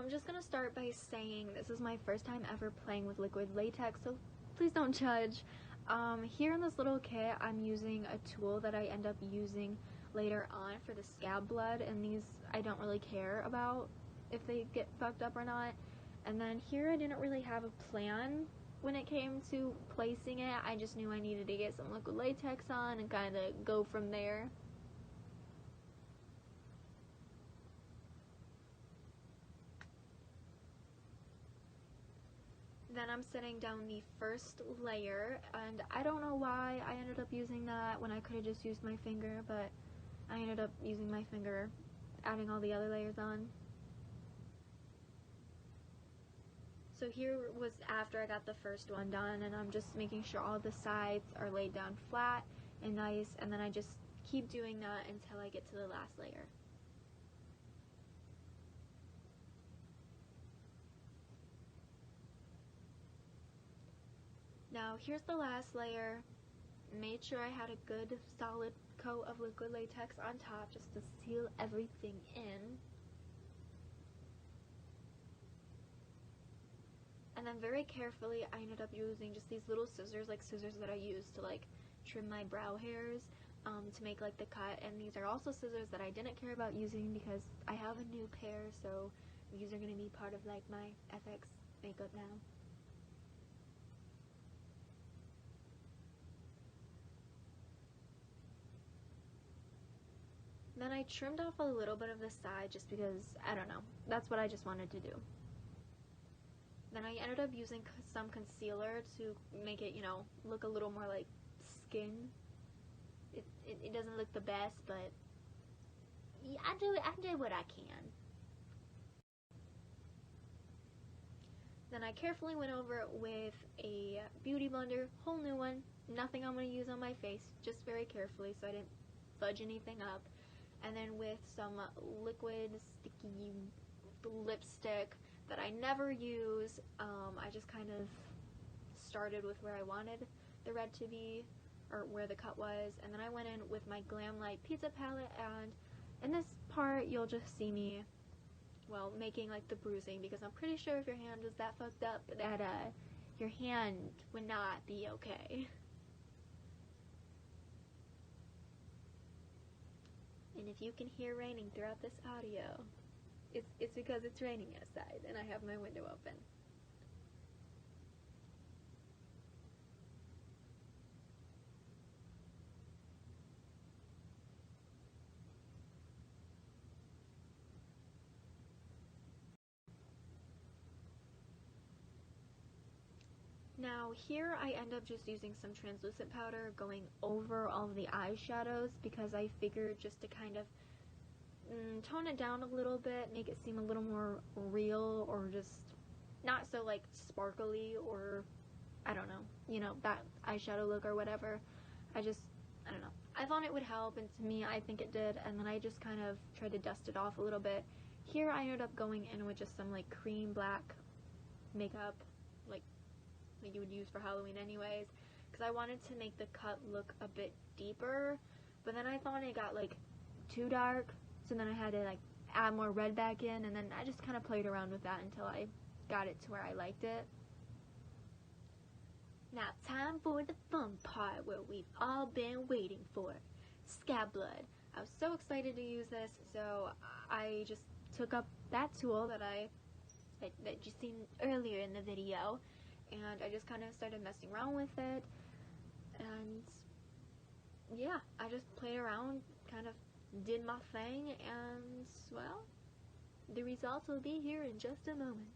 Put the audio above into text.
I'm just gonna start by saying this is my first time ever playing with liquid latex, so please don't judge. Here in this little kit, I'm using a tool that I end up using later on for the scab blood, and these I don't really care about if they get fucked up or not. And then here I didn't really have a plan when it came to placing it. I just knew I needed to get some liquid latex on and kind of go from there. Then I'm setting down the first layer, and I don't know why I ended up using that when I could have just used my finger, but I ended up using my finger, adding all the other layers on. So here was after I got the first one done, and I'm just making sure all the sides are laid down flat and nice, and then I just keep doing that until I get to the last layer. Now here's the last layer. Made sure I had a good solid coat of liquid latex on top just to seal everything in. And then very carefully I ended up using just these little scissors, like scissors that I use to like trim my brow hairs to make like the cut. And these are also scissors that I didn't care about using because I have a new pair, so these are going to be part of like my FX makeup now. Then I trimmed off a little bit of the side just because, I don't know, that's what I just wanted to do. Then I ended up using some concealer to make it, you know, look a little more like skin. It doesn't look the best, but yeah, I do what I can. Then I carefully went over it with a beauty blender, whole new one, nothing I'm going to use on my face, just very carefully so I didn't fudge anything up. And then with some liquid sticky lipstick that I never use, I just kind of started with where I wanted the red to be, or where the cut was, and then I went in with my Glam Light pizza palette, and in this part you'll just see me, well, making like the bruising, because I'm pretty sure if your hand was that fucked up that your hand would not be okay. And if you can hear raining throughout this audio, it's because it's raining outside and I have my window open. Now here I end up just using some translucent powder going over all of the eyeshadows because I figured just to kind of tone it down a little bit, make it seem a little more real, or just not so like sparkly, or I don't know, you know, that eyeshadow look or whatever. I don't know, I thought it would help, and to me I think it did. And then I just kind of tried to dust it off a little bit. Here I ended up going in with just some like cream black makeup, like you would use for Halloween anyways, because I wanted to make the cut look a bit deeper, but then I thought it got like too dark, so then I had to like add more red back in, and then I just kind of played around with that until I got it to where I liked it. Now time for the fun part where we've all been waiting for, scab blood. I was so excited to use this, so I just took up that tool that you seen earlier in the video, and I just kind of started messing around with it, and yeah, I just played around, kind of did my thing, and well, the results will be here in just a moment.